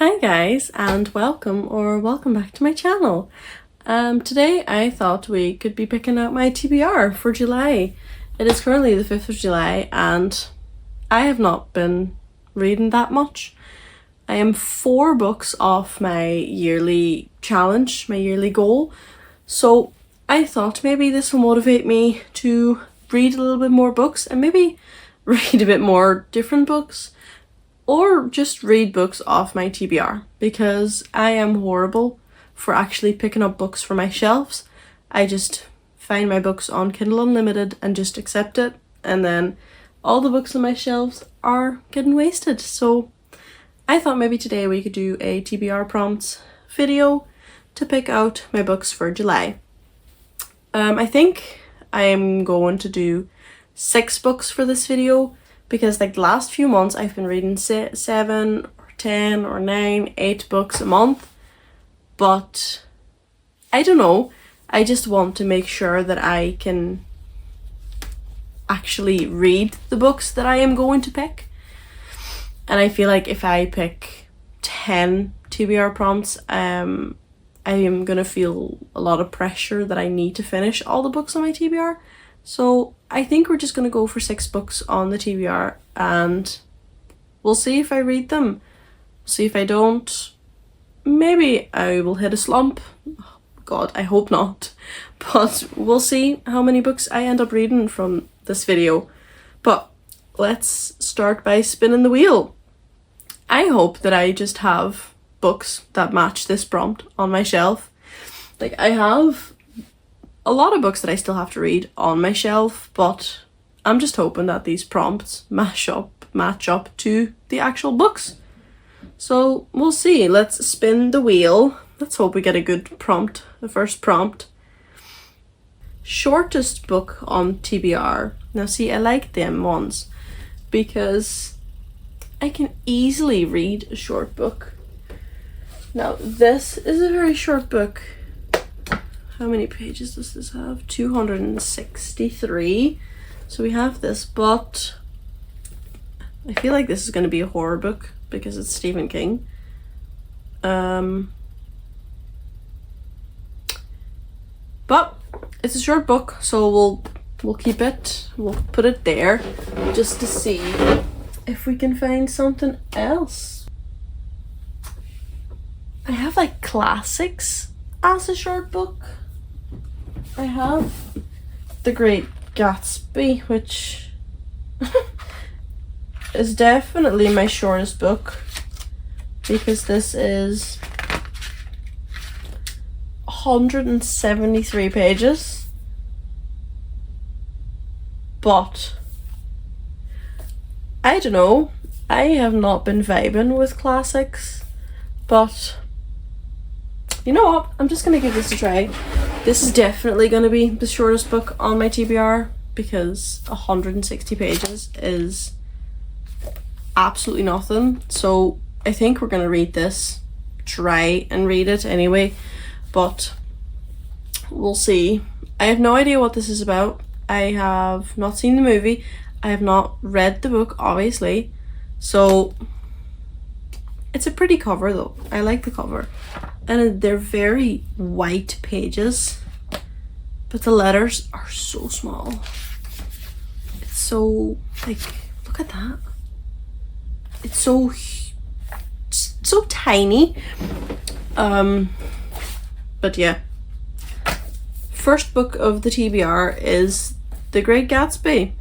Hi guys, and welcome back to my channel. Today I thought we could be picking out my TBR for July. It is currently the 5th of July and I have not been reading that much. I am 4 books off my yearly challenge, my yearly goal. So I thought maybe this will motivate me to read a little bit more books and maybe read a bit more different books. Or just read books off my TBR, because I am horrible for actually picking up books for my shelves. I just find my books on Kindle Unlimited and just accept it, and then all the books on my shelves are getting wasted. So I thought maybe today we could do a TBR prompts video to pick out my books for July. I think I am going to do 6 books for this video, because like the last few months I've been reading 7 or 10 or 9, 8 books a month. But I don't know, I just want to make sure that I can actually read the books that I am going to pick. And I feel like if I pick 10 TBR prompts, I am gonna feel a lot of pressure that I need to finish all the books on my TBR. So I think we're just going to go for 6 books on the TBR and we'll see if I read them. See if I don't. Maybe I will hit a slump. Oh, God, I hope not. But we'll see how many books I end up reading from this video. But let's start by spinning the wheel. I hope that I just have books that match this prompt on my shelf. Like, I have a lot of books that I still have to read on my shelf, but I'm just hoping that these prompts match up to the actual books. So we'll see. Let's spin the wheel. Let's hope we get a good prompt, the first prompt. Shortest book on TBR. Now see, I like them ones because I can easily read a short book. Now this is a very short book. How many pages does this have? 263. So we have this, but I feel like this is going to be a horror book because it's Stephen King. But it's a short book, so we'll keep it. We'll put it there just to see if we can find something else. I have like classics as a short book. I have The Great Gatsby, which is definitely my shortest book because this is 173 pages. But I don't know, I have not been vibing with classics, but you know what, I'm just gonna give this a try. This is definitely going to be the shortest book on my TBR because 160 pages is absolutely nothing. So I think we're going to read this, try and read it anyway, but we'll see. I have no idea what this is about. I have not seen the movie. I have not read the book, obviously. So it's a pretty cover though. I like the cover. And they're very white pages, but the letters are so small. It's so, like, look at that. It's so tiny. But yeah. First book of the TBR is The Great Gatsby.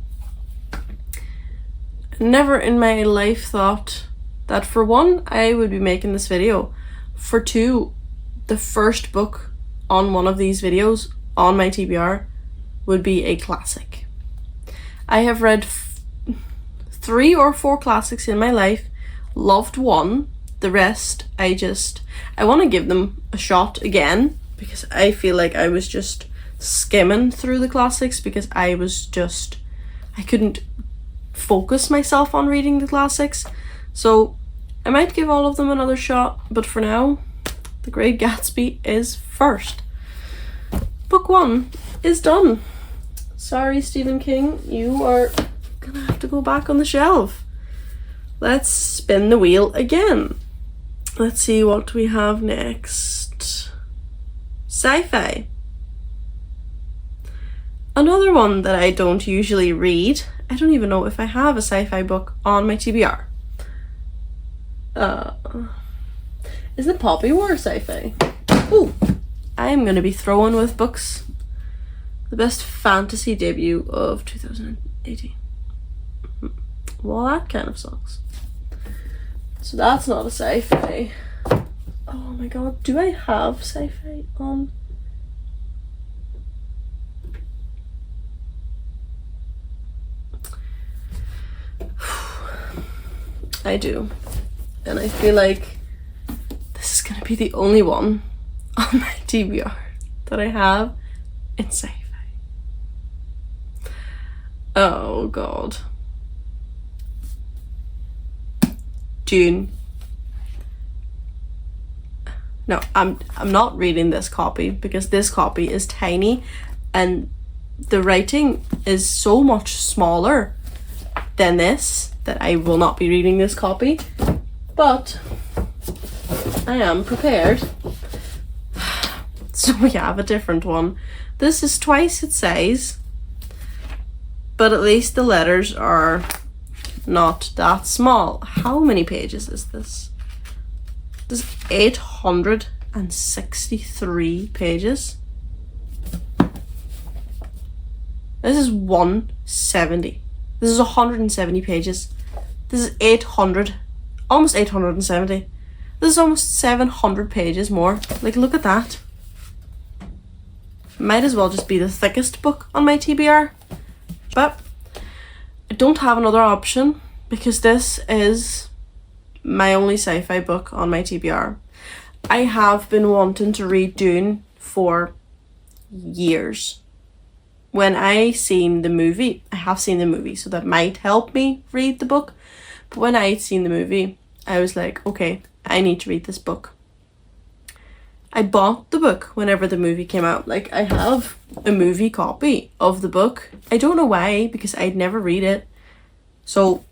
Never in my life thought that, for one, I would be making this video. For 2, the first book on one of these videos on my TBR would be a classic. I have read 3 or 4 classics in my life, loved one, the rest I want to give them a shot again because I feel like I was just skimming through the classics because I couldn't focus myself on reading the classics. So I might give all of them another shot, but for now, The Great Gatsby is first. Book 1 is done. Sorry, Stephen King, you are gonna have to go back on the shelf. Let's spin the wheel again. Let's see what we have next. Sci-fi. Another one that I don't usually read. I don't even know if I have a sci-fi book on my TBR. Is it Poppy War sci-fi? Ooh, I'm gonna be throwing with books. The best fantasy debut of 2018. Well, that kind of sucks. So that's not a sci-fi. Oh my god, do I have sci-fi on? I do. And I feel like this is gonna be the only one on my TBR that I have in sci-fi. Oh god. Dune. No, I'm not reading this copy because this copy is tiny and the writing is so much smaller than this that I will not be reading this copy. But I am prepared. So we have a different one. This is twice its size, but at least the letters are not that small. How many pages is this? This is 863 pages. This is 170. This is 170 pages. This is 800, almost 870. This is almost 700 pages more. Like, look at that. Might as well just be the thickest book on my TBR. But I don't have another option because this is my only sci-fi book on my TBR. I have been wanting to read Dune for years. When I seen the movie, I have seen the movie, so that might help me read the book. But when I had seen the movie, I was like, okay, I need to read this book. I bought the book whenever the movie came out. Like, I have a movie copy of the book. I don't know why, because I'd never read it. So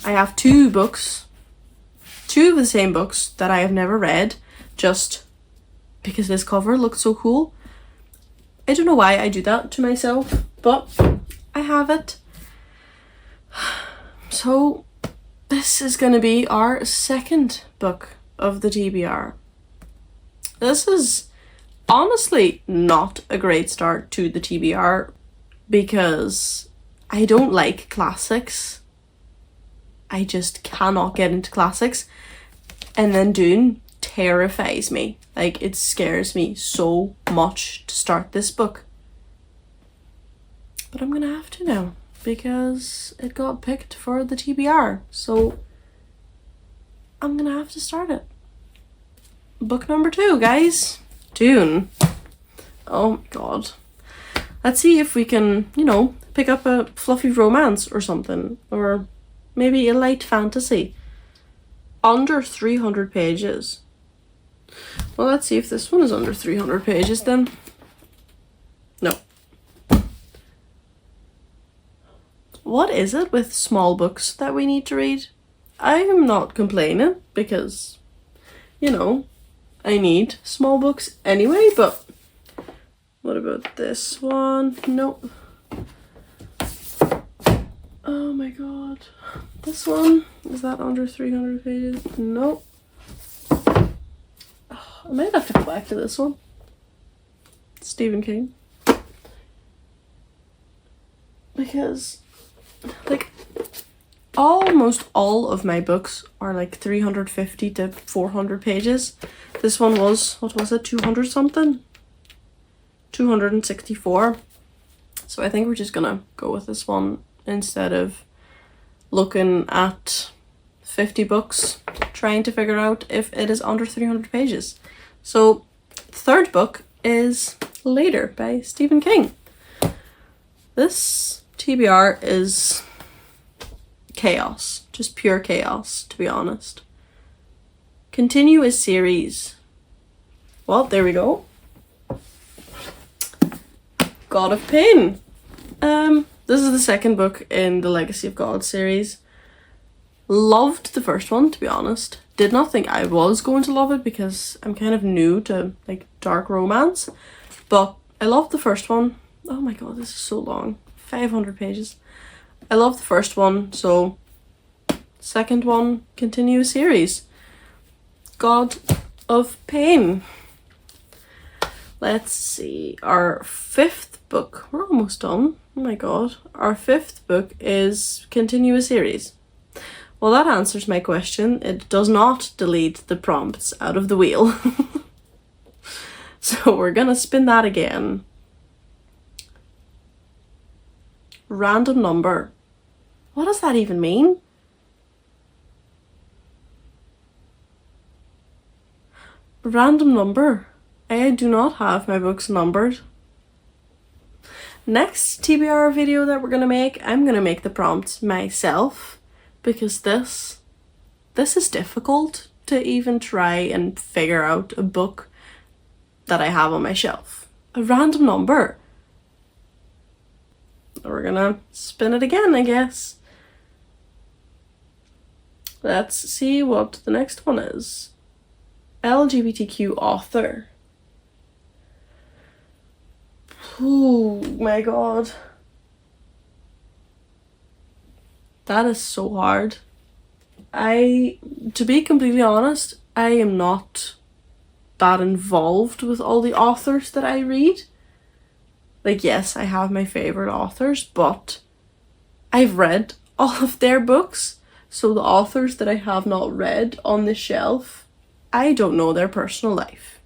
I have two books, two of the same books that I have never read, just because this cover looks so cool. I don't know why I do that to myself, but I have it. So this is going to be our second book of the TBR. This is honestly not a great start to the TBR because I don't like classics. I just cannot get into classics. And then Dune terrifies me. Like, it scares me so much to start this book. But I'm gonna have to now because it got picked for the TBR. So I'm gonna have to start it. Book number 2, guys. Dune. Oh my god. Let's see if we can, pick up a fluffy romance or something. Or maybe a light fantasy. Under 300 pages. Well, let's see if this one is under 300 pages then. No. What is it with small books that we need to read? I am not complaining because, I need small books anyway, but what about this one? Nope. Oh my god. This one, is that under 300 pages? Nope. I might have to go back to this one. Stephen King. Because, almost all of my books are 350 to 400 pages. This one was, 200 something? 264. So I think we're just gonna go with this one instead of looking at 50 books, trying to figure out if it is under 300 pages. So the third book is Later by Stephen King. This TBR is chaos, just pure chaos, to be honest. Continue a series. Well, there we go. God of Pain. This is the second book in the Legacy of God series. Loved the first one, to be honest. did not think I was going to love it because I'm kind of new to like dark romance, but I loved the first one. Oh my god, this is so long. 500 pages. I loved the first one, so second one, continue series. God of Pain. Let's see, our fifth book, we're almost done. Oh my god. Our fifth book is continue a series. Well, that answers my question. It does not delete the prompts out of the wheel. So we're gonna spin that again. Random number. What does that even mean? Random number. I do not have my books numbered. Next TBR video that we're gonna make, I'm gonna make the prompts myself because this is difficult to even try and figure out a book that I have on my shelf. A random number. We're gonna spin it again, I guess. Let's see what the next one is. LGBTQ author. Oh my god. That is so hard. To be completely honest, I am not that involved with all the authors that I read. Like, yes, I have my favorite authors, but I've read all of their books. So the authors that I have not read on the shelf, I don't know their personal life.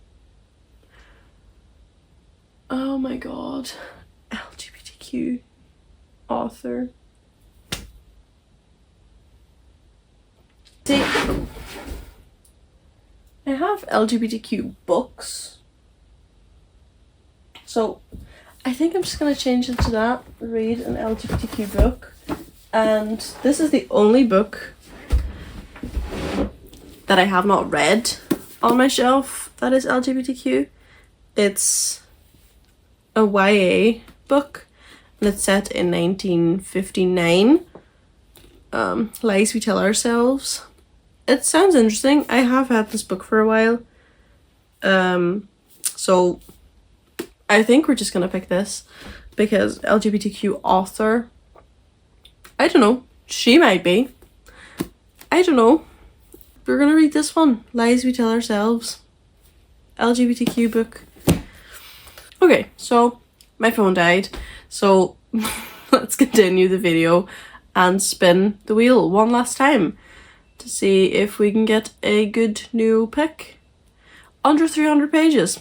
Oh my god. LGBTQ author. See, I have LGBTQ books. So I think I'm just gonna change it to that. Read an LGBTQ book. And this is the only book that I have not read on my shelf that is LGBTQ. It's a YA book and it's set in 1959. Lies We Tell Ourselves. It sounds interesting. I have had this book for a while. So I think we're just gonna pick this because LGBTQ author, I don't know, she might be. I don't know. We're gonna read this one. Lies We Tell Ourselves. LGBTQ book. Okay, so my phone died. So let's continue the video and spin the wheel one last time to see if we can get a good new pick. Under 300 pages.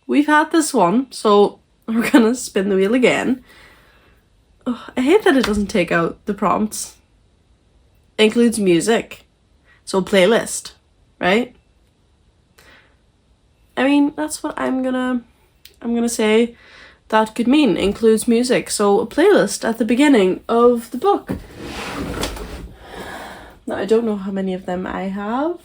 We've had this one, so we're gonna spin the wheel again. Oh, I hate that it doesn't take out the prompts. It includes music. So playlist, right? I mean, that's what I'm gonna say that could mean. Includes music. So a playlist at the beginning of the book. Now, I don't know how many of them I have.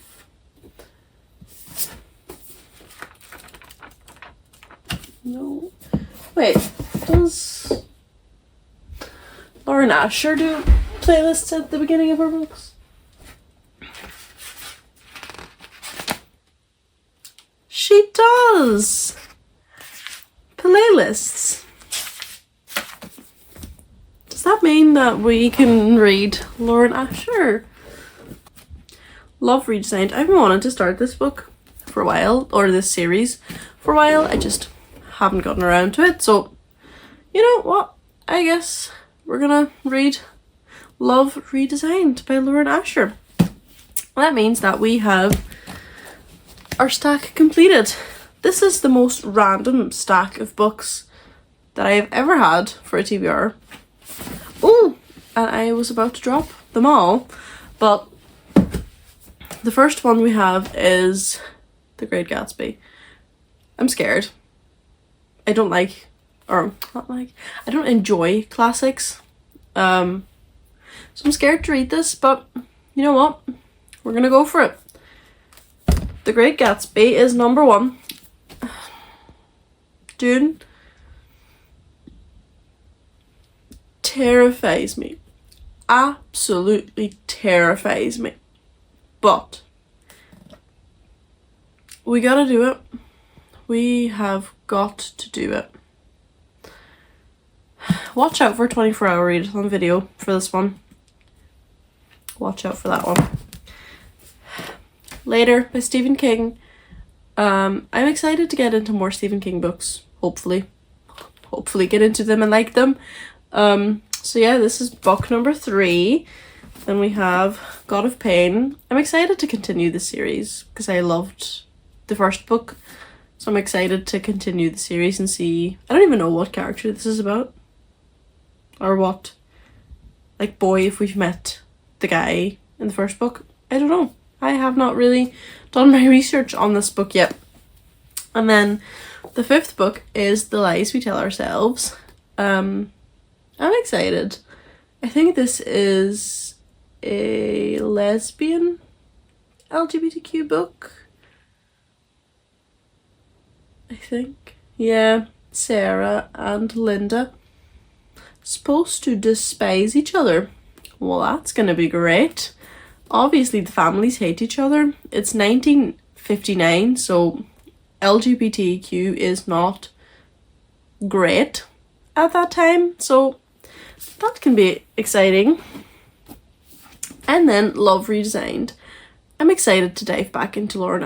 No. Wait, does Lauren Asher do playlists at the beginning of her books? She does! Playlists. Does that mean that we can read Lauren Asher? Love Redesigned. I've been wanting to start this book for a while, or this series for a while. I just haven't gotten around to it. So, you know what? I guess we're gonna read Love Redesigned by Lauren Asher. That means that we have our stack completed. This is the most random stack of books that I have ever had for a TBR. Oh, and I was about to drop them all, but the first one we have is The Great Gatsby. I'm scared. I don't enjoy classics. So I'm scared to read this, but you know what? We're gonna go for it. The Great Gatsby is number 1. Dude, terrifies me. Absolutely terrifies me. But we gotta do it. We have got to do it. Watch out for 24-hour readathon video for this one. Watch out for that one. Later by Stephen King. I'm excited to get into more Stephen King books. Hopefully get into them and like them. So yeah, this is book number 3. Then we have God of Pain. I'm excited to continue the series because I loved the first book. So I'm excited to continue the series and see. I don't even know what character this is about. Or what, like, boy, if we've met the guy in the first book. I don't know. I have not really done my research on this book yet. And then the 5th book is The Lies We Tell Ourselves. I'm excited. I think this is a lesbian LGBTQ book. I think. Yeah, Sarah and Linda supposed to despise each other. Well, that's gonna be great. Obviously the families hate each other. It's 1959, so LGBTQ is not great at that time, so that can be exciting. And then Love Redesigned. I'm excited to dive back into Lauren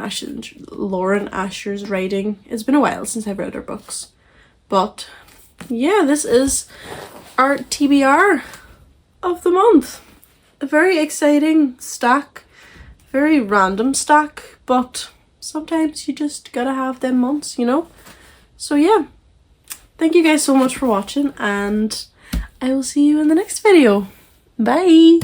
Asher's writing. It's been a while since I've read her books, but yeah, this is our TBR of the month. A very exciting stack, very random stack, but sometimes you just gotta have them months, you know? So yeah, thank you guys so much for watching, and I will see you in the next video. Bye!